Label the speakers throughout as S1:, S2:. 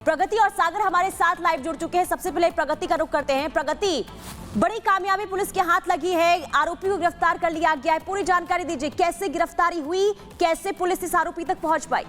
S1: प्रगति और सागर हमारे साथ लाइव जुड़ चुके हैं। सबसे पहले प्रगति का रुख करते हैं। प्रगति, बड़ी कामयाबी पुलिस के हाथ लगी है, आरोपी को गिरफ्तार कर लिया गया है। पूरी जानकारी दीजिए, कैसे गिरफ्तारी हुई, कैसे पुलिस इस आरोपी तक पहुंच पाई?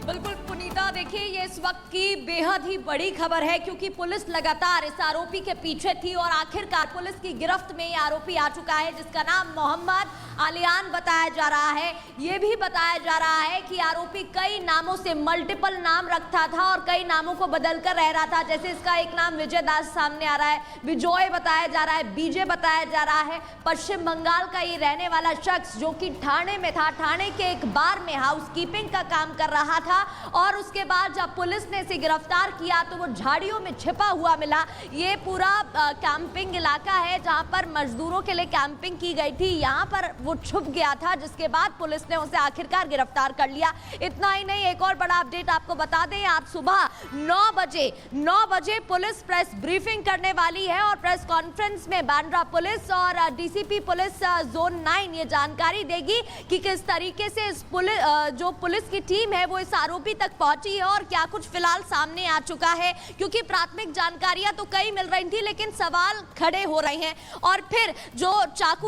S2: बिल्कुल पुनीता, देखिए ये इस वक्त की बेहद ही बड़ी खबर है क्योंकि पुलिस लगातार इस आरोपी के पीछे थी और आखिरकार पुलिस की गिरफ्त में ये आरोपी आ चुका है जिसका नाम मोहम्मद आलियान बताया जा रहा है। ये भी बताया जा रहा है कि आरोपी कई नामों से मल्टीपल नाम रखता था और कई नामों को बदलकर रह रहा था। जैसे इसका एक नाम विजय दास सामने आ रहा है, विजय बताया जा रहा है, बीजे बताया जा रहा है। पश्चिम बंगाल का ये रहने वाला शख्स जो कि ठाणे में था, ठाणे के एक बार में हाउसकीपिंग का काम कर रहा था और उसके बाद जब पुलिस ने इसे गिरफ्तार किया तो वो झाड़ियों में छिपा हुआ मिला। ये पूरा कैंपिंग इलाका है जहां पर मजदूरों के लिए कैंपिंग की गई थी, यहाँ पर वो छुप गया था जिसके बाद पुलिस ने उसे आखिरकार गिरफ्तार कर लिया। इतना ही नहीं, एक और बड़ा अपडेट आपको बता दें, आज सुबह 9 बजे पुलिस प्रेस ब्रीफिंग करने वाली है और प्रेस कॉन्फ्रेंस में बांद्रा पुलिस और डीसीपी पुलिस जोन 9 ये जानकारी देगी कि किस तरीके से इस जो पुलिस की टीम है वो इस आरोपी तक पहुंची है और क्या कुछ फिलहाल सामने आ चुका है। क्योंकि प्राथमिक जानकारियां तो कई मिल रही थी लेकिन सवाल खड़े हो रहे हैं। और फिर जो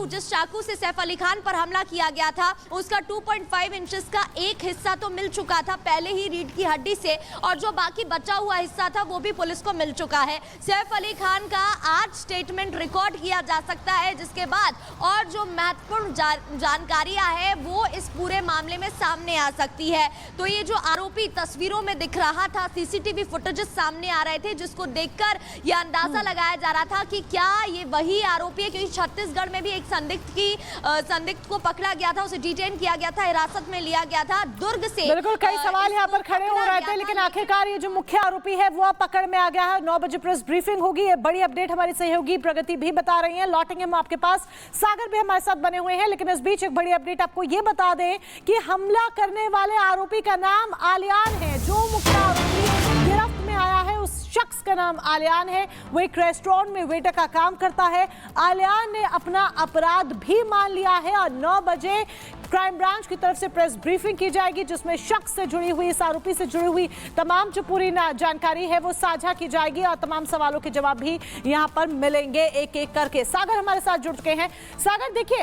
S2: जिस चाकू से सैफ अली खान पर हमला किया गया था उसका 2.5 इंचेस का एक हिस्सा तो मिल चुका था पहले ही रीढ़ की हड्डी से, और जो बाकी बचा हुआ हिस्सा था वो भी पुलिस को मिल चुका है। सैफ अली खान का आज स्टेटमेंट रिकॉर्ड किया जा सकता है जिसके बाद और जो महत्वपूर्ण जानकारियां है वो इस पूरे मामले में सामने आ सकती है। तो ये जो आरोपी तस्वीरों में दिख रहा था, सीसीटीवी फुटेजेस सामने आ रहे थे जिसको देखकर यह अंदाजा लगाया जा रहा था कि क्या ये वही आरोपी है, क्योंकि छत्तीसगढ़ में भी एक संदिग्ध को पकड़ा गया था, उसे डिटेन किया गया था, हिरासत में लिया गया था दुर्ग से।
S3: बिल्कुल कई सवाल यहाँ पर खड़े हो रहे थे लेकिन आखिरकार ये जो मुख्य आरोपी है वो अब पकड़ में आ गया है। 9 बजे प्रेस ब्रीफिंग होगी, ये बड़ी अपडेट हमारी सहयोगी प्रगति भी बता रही है। लौटेंगे हम आपके पास, सागर भी हमारे साथ बने हुए हैं, लेकिन इस बीच एक बड़ी अपडेट आपको ये बता दें कि हमला करने वाले आरोपी का नाम आलियान है। जो मुख्य आरोपी गिरफ्त में आया है उस शख्स का नाम आलियान है, वो एक रेस्टोरेंट में वेटर का काम करता है। आलियान ने अपना अपराध भी मान लिया है और 9 बजे क्राइम ब्रांच की तरफ से प्रेस ब्रीफिंग की जाएगी जिसमें शख्स से जुड़ी हुई, इस आरोपी से जुड़ी हुई तमाम जो पूरी जानकारी है वो साझा की जाएगी और तमाम सवालों के जवाब भी यहां पर मिलेंगे एक एक करके। सागर हमारे साथ जुड़ चुके हैं। सागर, देखिए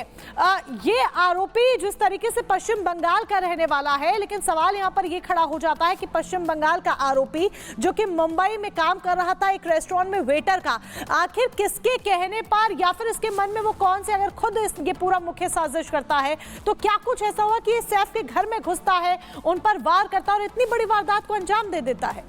S3: ये आरोपी जिस तरीके से पश्चिम बंगाल का रहने वाला है, लेकिन सवाल यहां पर यह खड़ा हो जाता है कि पश्चिम बंगाल का आरोपी जो कि मुंबई में काम कर रहा था एक रेस्टोरेंट में वेटर का, आखिर किसके कहने पर या फिर इसके मन में वो कौन से, अगर खुद ये पूरा मुख्य साजिश करता है तो क्या कुछ ऐसा हुआ कि ये सैफ के घर में घुसता है, उन पर वार करता है और इतनी बड़ी वारदात को अंजाम दे देता है?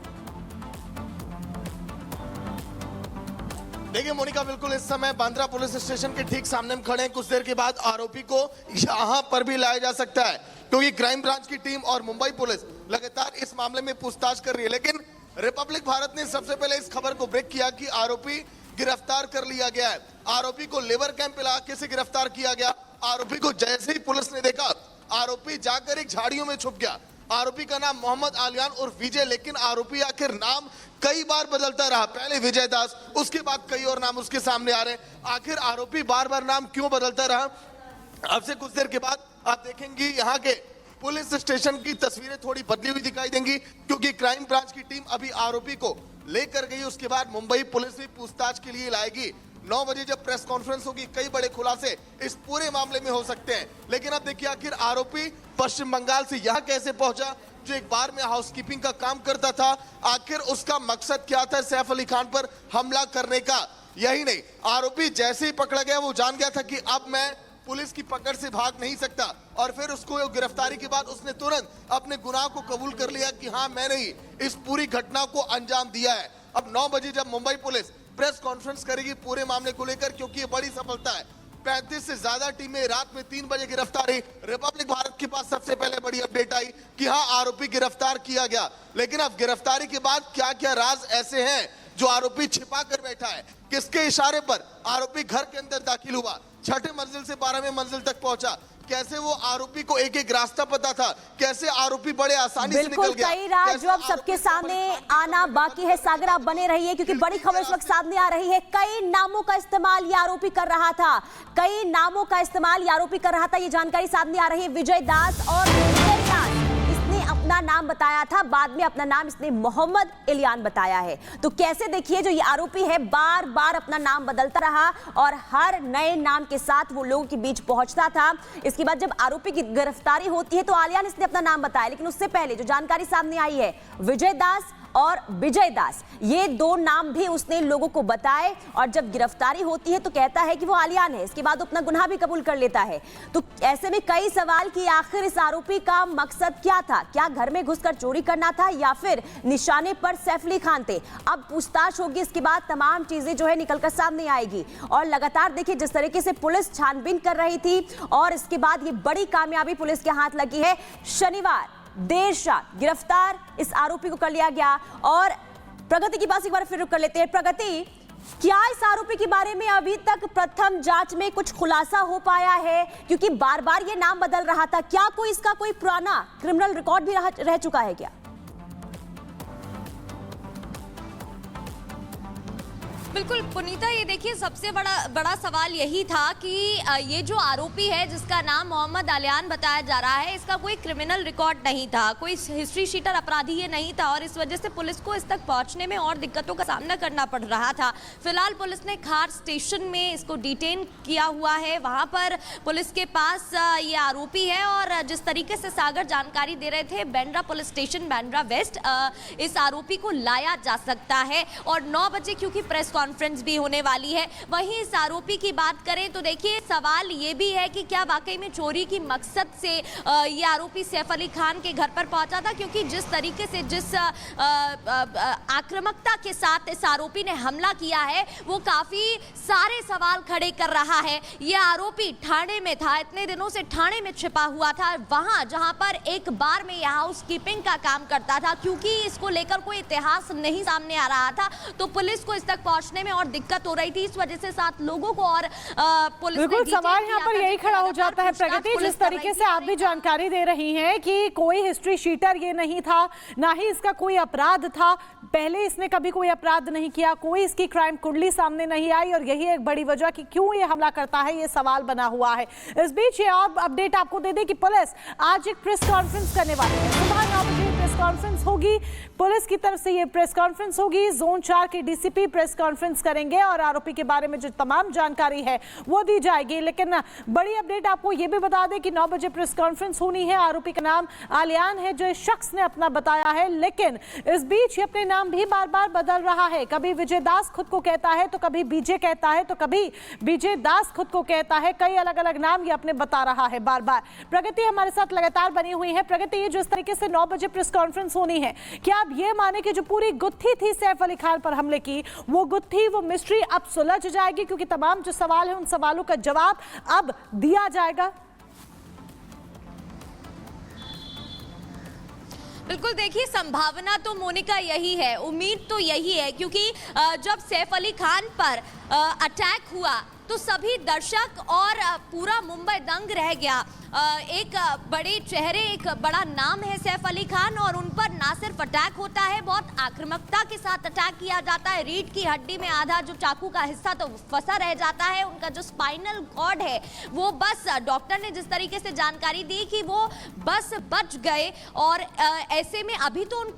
S4: देखिए मोनिका, बिल्कुल इस समय बांद्रा पुलिस स्टेशन के ठीक सामने हम खड़े हैं। कुछ देर के बाद आरोपी को यहाँ पर भी लाया जा सकता है क्योंकि क्राइम ब्रांच की टीम और मुंबई पुलिस लगातार इस मामले में पूछताछ कर रही है। लेकिन रिपब्लिक भारत ने सबसे पहले इस खबर को ब्रेक किया कि आरोपी गिरफ्तार कर लिया गया है। आरोपी को लेबर कैंप इलाके से गिरफ्तार किया गया। आरोपी को जैसे ही पुलिस ने देखा, आरोपी जाकर एक झाड़ियों में छुप गया। आरोपी का नाम मोहम्मद आलियान और विजय, लेकिन आरोपी आखिर नाम कई बार बदलता रहा। पहले विजय दास, उसके बाद कई और नाम उसके सामने आ रहे हैं। आखिर आरोपी बार बार नाम क्यों बदलता रहा? अब से कुछ देर के बाद आप देखेंगे यहाँ के पुलिस स्टेशन की तस्वीरें थोड़ी बदली हुई दिखाई देंगी क्योंकि क्राइम ब्रांच की टीम अभी आरोपी को लेकर गई। उसके बाद मुंबई पुलिस भी पूछताछ के लिए लाएगी। 9 बजे जब प्रेस कॉन्फ्रेंस होगी, कई बड़े खुलासे इस पूरे मामले में हो सकते हैं। लेकिन अब देखिए आखिर आरोपी पश्चिम बंगाल से यहाँ कैसे पहुंचा, जो एक बार में हाउसकीपिंग का काम करता था, आखिर उसका मकसद क्या था सैफ अली खान पर हमला करने का? यही नहीं, आरोपी जैसे ही पकड़ा गया वो जान गया था कि अब मैं पुलिस की पकड़ से भाग नहीं सकता और फिर उसको गिरफ्तारी के बाद उसने तुरंत अपने गुनाह को कबूल कर लिया कि हाँ मैंने ही इस पूरी घटना को अंजाम दिया है। अब 9 बजे जब मुंबई पुलिस प्रेस कॉन्फ्रेंस करेगी पूरे मामले को लेकर, क्योंकि ये बड़ी सफलता है। 35 से ज्यादा टीमें रात में 3 बजे गिरफ्तार हुई। रिपब्लिक भारत के पास सबसे पहले बड़ी अपडेट आई कि हाँ आरोपी गिरफ्तार किया गया। लेकिन अब गिरफ्तारी के बाद क्या क्या राज ऐसे हैं जो आरोपी छिपा कर बैठा है? किसके इशारे पर आरोपी घर के अंदर दाखिल हुआ, 6ठी मंजिल से 12वीं मंजिल तक पहुंचा? कैसे वो आरोपी को एक एक रास्ता पता था, कैसे आरोपी बड़े आसानी से निकल गया?
S1: कई राज जो अब सबके सामने आना बाकी है। सागर, आप बने रहिए क्योंकि बड़ी खबर इस वक्त सामने आ रही है। कई नामों का इस्तेमाल ये आरोपी कर रहा था, कई नामों का इस्तेमाल ये आरोपी कर रहा था, ये जानकारी सामने आ रही है। विजय दास और विजय दास नाम बताया था, बाद में अपना नाम इसने मोहम्मद इलियान बताया है। तो कैसे देखिए जो ये आरोपी है बार बार अपना नाम बदलता रहा और हर नए नाम के साथ वो लोगों के बीच पहुंचता था। इसके बाद जब आरोपी की गिरफ्तारी होती है तो आलियान इसने अपना नाम बताया, लेकिन उससे पहले जो जानकारी सामने आई है विजय दास और विजय दास, ये दो नाम भी उसने लोगों को बताए और जब गिरफ्तारी होती है तो कहता है कि वो आलियान है। इसके बाद अपना गुनाह भी कबूल कर लेता है। तो ऐसे में कई सवाल कि आखिर इस आरोपी का मकसद क्या था? क्या घर में घुसकर चोरी करना था या फिर निशाने पर सैफ अली खान थे? अब पूछताछ होगी, इसके बाद तमाम चीजें जो है निकलकर सामने आएगी। और लगातार देखिए जिस तरीके से पुलिस छानबीन कर रही थी और इसके बाद ये बड़ी कामयाबी पुलिस के हाथ लगी है। शनिवार देर शाम गिरफ्तार इस आरोपी को कर लिया गया। और प्रगति की बात एक बार फिर रुक कर लेते हैं। प्रगति, क्या इस आरोपी के बारे में अभी तक प्रथम जांच में कुछ खुलासा हो पाया है? क्योंकि बार बार ये नाम बदल रहा था, क्या कोई इसका कोई पुराना क्रिमिनल रिकॉर्ड भी रह चुका है क्या?
S2: बिल्कुल पुनीता, ये देखिए सबसे बड़ा सवाल यही था कि ये जो आरोपी है जिसका नाम मोहम्मद आलियान बताया जा रहा है, इसका कोई क्रिमिनल रिकॉर्ड नहीं था, कोई हिस्ट्री शीटर अपराधी ये नहीं था और इस वजह से पुलिस को इस तक पहुंचने में और दिक्कतों का सामना करना पड़ रहा था। फिलहाल पुलिस ने खार स्टेशन में इसको डिटेन किया हुआ है, वहां पर पुलिस के पास ये आरोपी है और जिस तरीके से सागर जानकारी दे रहे थे, Bandra police station Bandra west इस आरोपी को लाया जा सकता है और 9 बजे क्योंकि प्रेस कॉन्फ्रेंस भी होने वाली है। वहीं इस आरोपी की बात करें तो देखिए सवाल ये भी है कि क्या वाकई में चोरी की मकसद से ये आरोपी सैफ अली खान के घर पर पहुंचा था, क्योंकि जिस तरीके से जिस आक्रामकता के साथ इस आरोपी ने हमला किया है वो काफी सारे सवाल खड़े कर रहा है। ये आरोपी ठाणे में था, इतने दिनों से ठाणे में छिपा हुआ था, वहां जहां पर एक बार में हाउस कीपिंग का काम करता था। क्योंकि इसको लेकर कोई इतिहास नहीं सामने आ रहा था तो पुलिस को इस तक पहुंचने में और दिक्कत हो रही थी, इस वजह से 7 लोगों को और पुलिस
S3: बिल्कुल सवाल यहाँ पर यही खड़ा हो जाता है प्रगति, जिस तरीके से आप भी जानकारी दे रही हैं कि कोई हिस्ट्री शीटर ये नहीं था, ना ही इसका कोई अपराध था, पहले इसने कभी कोई अपराध नहीं किया, कोई इसकी क्राइम कुंडली सामने नहीं आई और यही एक बड़ी वजह कि क्यों ये हमला करता है, ये सवाल बना हुआ है। इस बीच ये और अपडेट आपको दे दें कि पुलिस आज एक प्रेस कॉन्फ्रेंस करने वाली है। सुबह 9 बजे प्रेस कॉन्फ्रेंस होगी, पुलिस की तरफ से ये प्रेस कॉन्फ्रेंस होगी। जोन 4 के डीसीपी प्रेस कॉन्फ्रेंस करेंगे और आरोपी के बारे में जो तमाम जानकारी है वो दी जाएगी। लेकिन बड़ी अपडेट आपको ये भी बता दें कि 9 बजे प्रेस कॉन्फ्रेंस होनी है। आरोपी का नाम आलियान है जो इस शख्स ने अपना बताया है, लेकिन इस बीच ये अपने नाम भी बार बार बदल रहा है। कभी विजय दास खुद को कहता है तो कभी बीजे कहता है तो कभी विजय दास खुद को कहता है, कई अलग अलग नाम ये अपने बता रहा है बार बार। प्रगति हमारे साथ लगातार बनी हुई है। प्रगति, ये जो इस तरीके से 9 बजे प्रेस कॉन्फ्रेंस होनी है, क्या आप ये माने कि जो पूरी गुत्थी थी सैफ अली खान पर हमले की, वो गुत्थी वो मिस्ट्री अब सुलझ जाएगी, क्योंकि तमाम जो सवाल है उन सवालों का जवाब अब दिया जाएगा?
S2: बिल्कुल, देखिए संभावना तो मोनिका यही है, उम्मीद तो यही है, क्योंकि जब सैफ अली खान पर अटैक हुआ तो सभी दर्शक और पूरा मुंबई दंग रह गया। एक बड़े चेहरे, एक बड़ा नाम है सैफ अली खान और उन पर ना सिर्फ अटैक होता है, बहुत आक्रामकता के साथ अटैक किया जाता है। रीढ़ की हड्डी में आधा जो चाकू का हिस्सा तो फंसा रह जाता है, उनका जो स्पाइनल कॉर्ड है वो बस, डॉक्टर ने जिस तरीके से जानकारी दी कि वो बस बच गए और ऐसे में अभी तो उनकी